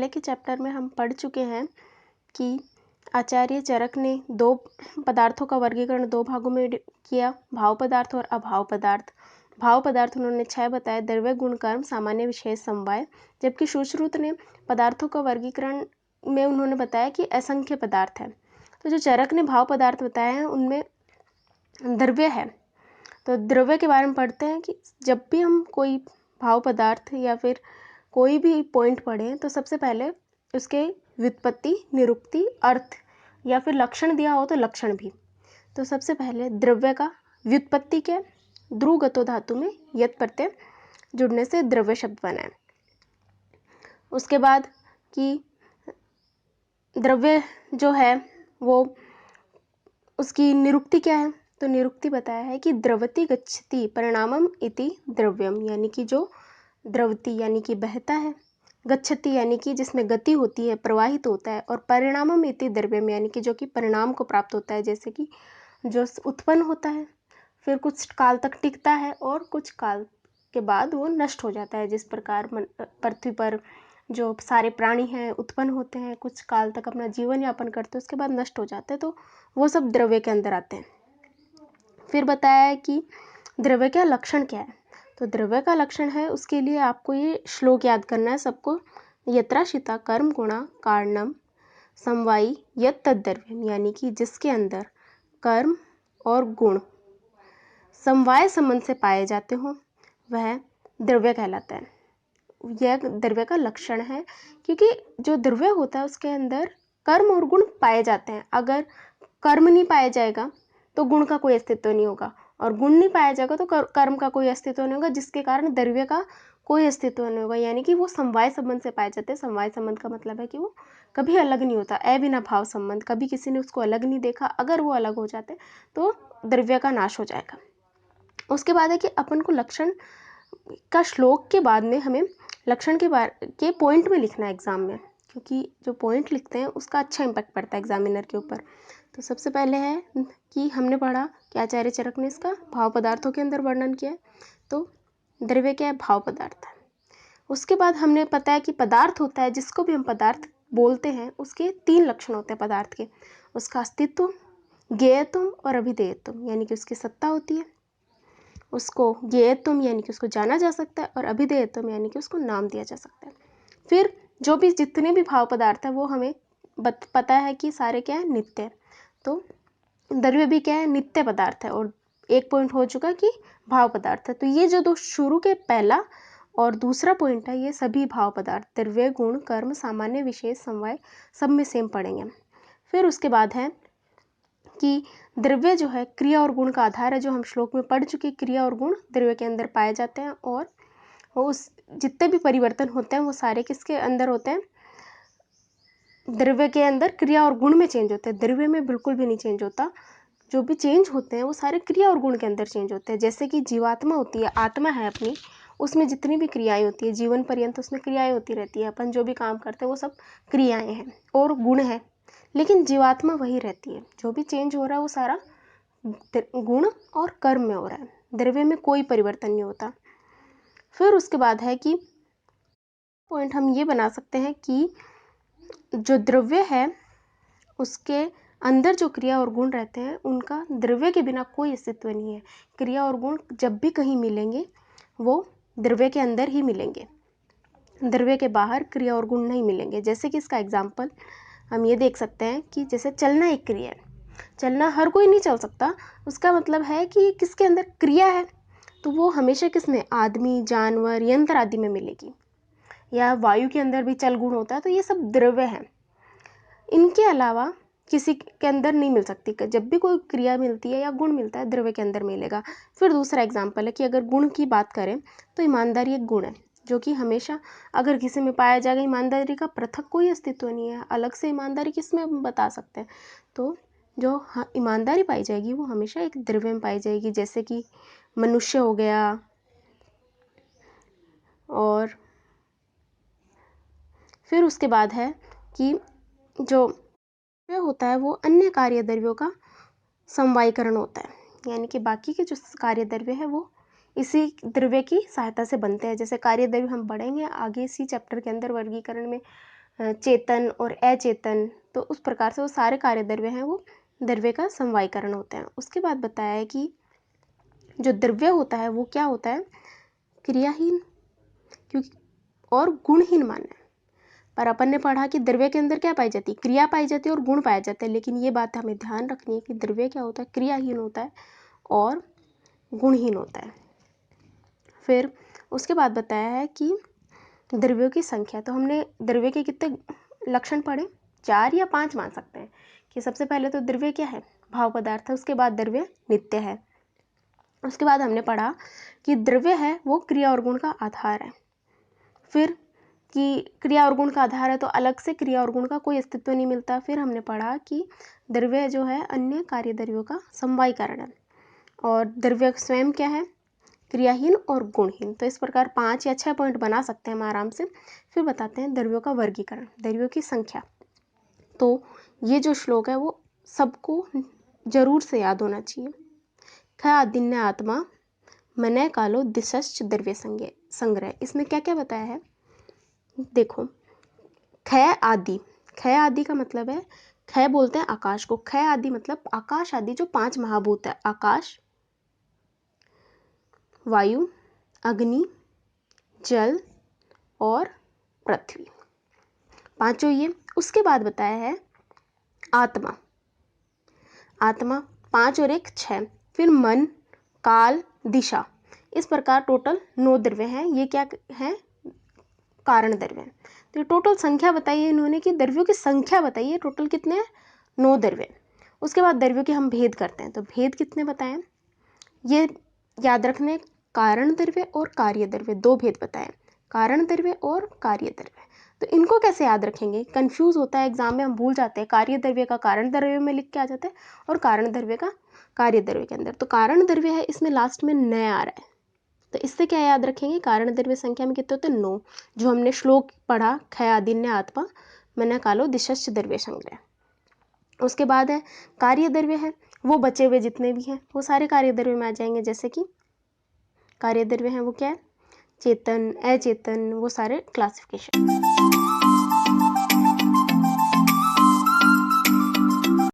के चैप्टर में हम पढ़ चुके हैं कि आचार्य चरक ने दो पदार्थों का वर्गीकरण दो भागों में किया, भाव पदार्थ और अभाव पदार्थ। भाव पदार्थ उन्होंने 6 बताए, द्रव्य गुण कर्म सामान्य विशेष समवाय। जबकि सुश्रुत ने पदार्थों का वर्गीकरण में उन्होंने बताया कि असंख्य पदार्थ है। तो जो चरक ने भाव पदार्थ बताए हैं उनमें द्रव्य है। तो द्रव्य के बारे में पढ़ते हैं कि जब भी हम कोई भाव पदार्थ या फिर कोई भी पॉइंट पढ़ें तो सबसे पहले उसके व्युत्पत्ति, निरुक्ति, अर्थ या फिर लक्षण दिया हो तो लक्षण भी। तो सबसे पहले द्रव्य का व्युत्पत्ति क्या, ध्रुव गतो धातु में यत प्रत्यय जुड़ने से द्रव्य शब्द बना है। उसके बाद कि द्रव्य जो है वो उसकी निरुक्ति क्या है, तो निरुक्ति बताया है कि द्रवति गच्छति परिणामम इति द्रव्यम, यानी कि जो द्रवति यानी कि बहता है, गच्छति यानी कि जिसमें गति होती है, प्रवाहित होता है, और परिणामम इति द्रव्यम यानी कि जो कि परिणाम को प्राप्त होता है, जैसे कि जो उत्पन्न होता है फिर कुछ काल तक टिकता है और कुछ काल के बाद वो नष्ट हो जाता है। जिस प्रकार पृथ्वी पर जो सारे प्राणी हैं उत्पन्न होते हैं, कुछ काल तक अपना जीवन यापन करते हैं, उसके बाद नष्ट हो जाते हैं, तो वो सब द्रव्य के अंदर आते हैं। फिर बताया है कि द्रव्य का लक्षण क्या है, तो द्रव्य का लक्षण है, उसके लिए आपको ये श्लोक याद करना है सबको। यत्राशिता कर्म गुणा कारणम समवायी यत तद्द्रव्यम, यानी कि जिसके अंदर कर्म और गुण समवाय संबंध से पाए जाते हो वह द्रव्य कहलाता है। यह द्रव्य का लक्षण है, क्योंकि जो द्रव्य होता है उसके अंदर कर्म और गुण पाए जाते हैं। अगर कर्म नहीं पाया जाएगा तो गुण का कोई अस्तित्व नहीं होगा, और गुण नहीं पाया जाएगा तो कर्म का कोई अस्तित्व नहीं होगा, जिसके कारण द्रव्य का कोई अस्तित्व नहीं होगा। यानी कि वो समवाय संबंध से पाए जाते हैं। समवाय संबंध का मतलब है कि वो कभी अलग नहीं होता, अविना भाव संबंध, कभी किसी ने उसको अलग नहीं देखा। अगर वो अलग हो जाते तो द्रव्य का नाश हो जाएगा। उसके बाद है कि अपन को लक्षण का श्लोक के बाद में हमें लक्षण के पॉइंट में लिखना है एग्जाम में, क्योंकि जो पॉइंट लिखते हैं उसका अच्छा इम्पैक्ट पड़ता है एग्जामिनर के ऊपर। तो सबसे पहले है कि हमने पढ़ा कि आचार्य चरक ने इसका भाव पदार्थों के अंदर वर्णन किया है। तो द्रव्य क्या है, भाव पदार्थ है। उसके बाद हमने पता है कि पदार्थ होता है, जिसको भी हम पदार्थ बोलते हैं उसके 3 लक्षण होते हैं पदार्थ के, उसका अस्तित्व, ज्ञेयत्व और अभिधेयत्व, यानी कि उसकी सत्ता होती है। उसको ज्ञेयत्व यानी कि उसको जाना जा सकता है, और अभिधेयत्व यानी कि उसको नाम दिया जा सकता है। फिर जो भी जितने भी भाव पदार्थ है वो हमें पता है कि सारे क्या है, नित्य है। तो द्रव्य भी क्या है, नित्य पदार्थ है। और एक पॉइंट हो चुका कि भाव पदार्थ है। तो ये जो दो शुरू के पहला और दूसरा पॉइंट है, ये सभी भाव पदार्थ द्रव्य गुण कर्म सामान्य विशेष समवाय सब में सेम पढ़ेंगे। फिर उसके बाद है कि द्रव्य जो है क्रिया और गुण का आधार है, जो हम श्लोक में पढ़ चुके। क्रिया और गुण द्रव्य के अंदर पाए जाते हैं, और उस जितने भी परिवर्तन होते हैं वो सारे किसके अंदर होते हैं, द्रव्य के अंदर क्रिया और गुण में चेंज होते हैं। द्रव्य में बिल्कुल भी नहीं चेंज होता। जो भी चेंज होते हैं वो सारे क्रिया और गुण के अंदर चेंज होते हैं। जैसे कि जीवात्मा होती है, आत्मा है अपनी, उसमें जितनी भी क्रियाएं होती है जीवन पर्यंत उसमें क्रियाएं होती रहती है। अपन जो भी काम करते हैं वो सब क्रियाएं हैं और गुण है, लेकिन जीवात्मा वही रहती है। जो भी चेंज हो रहा है वो सारा गुण और कर्म में हो रहा है, द्रव्य में कोई परिवर्तन नहीं होता। फिर उसके बाद है कि पॉइंट हम ये बना सकते हैं कि जो द्रव्य है उसके अंदर जो क्रिया और गुण रहते हैं उनका द्रव्य के बिना कोई अस्तित्व नहीं है। क्रिया और गुण जब भी कहीं मिलेंगे वो द्रव्य के अंदर ही मिलेंगे, द्रव्य के बाहर क्रिया और गुण नहीं मिलेंगे। जैसे कि इसका एग्जाम्पल हम ये देख सकते हैं कि जैसे चलना एक क्रिया है, चलना हर कोई नहीं चल सकता। उसका मतलब है कि किसके अंदर क्रिया है, तो वो हमेशा किस में, आदमी, जानवर, यंत्र आदि में मिलेगी। या वायु के अंदर भी चल गुण होता है, तो ये सब द्रव्य हैं। इनके अलावा किसी के अंदर नहीं मिल सकती। जब भी कोई क्रिया मिलती है या गुण मिलता है द्रव्य के अंदर मिलेगा। फिर दूसरा एग्जाम्पल है कि अगर गुण की बात करें तो ईमानदारी एक गुण है, जो कि हमेशा अगर किसी में पाया जाएगा। ईमानदारी का पृथक कोई अस्तित्व नहीं है, अलग से ईमानदारी किसमें हम बता सकते हैं। तो जो ईमानदारी पाई जाएगी वो हमेशा एक द्रव्य में पाई जाएगी, जैसे कि मनुष्य हो गया। और फिर उसके बाद है कि जो द्रव्य होता है वो अन्य कार्य द्रव्यों का समवायीकरण होता है, यानी कि बाकी के जो कार्य द्रव्य है वो इसी द्रव्य की सहायता से बनते हैं। जैसे कार्य द्रव्य हम पढ़ेंगे आगे इसी चैप्टर के अंदर वर्गीकरण में चेतन और अचेतन, तो उस प्रकार से वो सारे कार्य द्रव्य हैं वो द्रव्य का समवायीकरण होते हैं। उसके बाद बताया है कि जो द्रव्य होता है वो क्या होता है, क्रियाहीन क्योंकि और गुणहीन माना है। पर अपन ने पढ़ा कि द्रव्य के अंदर क्या पाई जाती है, क्रिया पाई जाती है और गुण पाया जाता है, लेकिन ये बात हमें ध्यान रखनी है कि द्रव्य क्या होता है, क्रियाहीन होता है और गुणहीन होता है। फिर उसके बाद बताया है कि द्रव्यों की संख्या, तो हमने द्रव्य के कितने लक्षण पढ़े, 4 या 5 मान सकते हैं कि सबसे पहले तो द्रव्य क्या है, भाव पदार्थ है, उसके बाद द्रव्य नित्य है। उसके बाद हमने पढ़ा कि द्रव्य है वो क्रिया और गुण का आधार है। फिर कि क्रिया और गुण का आधार है तो अलग से क्रिया और गुण का कोई अस्तित्व नहीं मिलता। फिर हमने पढ़ा कि द्रव्य जो है अन्य कार्य द्रव्यों का समवायीकरण है और द्रव्य स्वयं क्या है, क्रियाहीन और गुणहीन। तो इस प्रकार 5 या 6 पॉइंट बना सकते हैं हम आराम से। फिर बताते हैं द्रव्यों का वर्गीकरण, द्रव्यों की संख्या। तो ये जो श्लोक है वो सबको जरूर से याद होना चाहिए। ख आदिन्य आत्मा मनय कालो दिशश्च द्रव्य संग्रह। इसमें क्या क्या बताया है, देखो, ख आदि का मतलब है, ख बोलते हैं आकाश को, ख आदि मतलब आकाश आदि जो 5 महाभूत है, आकाश, वायु, अग्नि, जल और पृथ्वी, पांचों ये। उसके बाद बताया है आत्मा, 5 और 1 6। फिर मन, काल, दिशा, इस प्रकार टोटल 9 द्रव्य हैं। ये क्या है, कारण द्रव्य हैं। तो टोटल संख्या बताइए इन्होंने कि द्रव्यों की संख्या बताइए, टोटल कितने हैं, 9 द्रव्य। उसके बाद द्रव्यों के हम भेद करते हैं, तो भेद कितने बताएं, ये याद रखने, कारण द्रव्य और कार्य द्रव्य, 2 भेद बताएं, कारण द्रव्य और कार्य द्रव्य। तो इनको कैसे याद रखेंगे, कंफ्यूज होता है एग्जाम में, हम भूल जाते हैं, कार्य द्रव्य का कारण द्रव्य में लिख के आ जाता है और कारण द्रव्य का कार्य द्रव्य के अंदर। तो कारण द्रव्य है, इसमें लास्ट में न आ रहा है, तो इससे क्या याद रखेंगे, कारण द्रव्य संख्या में कितने होते हैं, 9, जो हमने श्लोक पढ़ा, ख आदिन्य आत्मा मनय कालो दिशश्च द्रव्य संग्रह। उसके बाद है कार्य द्रव्य है, वो बचे हुए जितने भी हैं वो सारे कार्य द्रव्य में आ जाएंगे। जैसे कि कार्य द्रव्य हैं वो क्या है, चेतन, अचेतन, वो सारे क्लासिफिकेशन।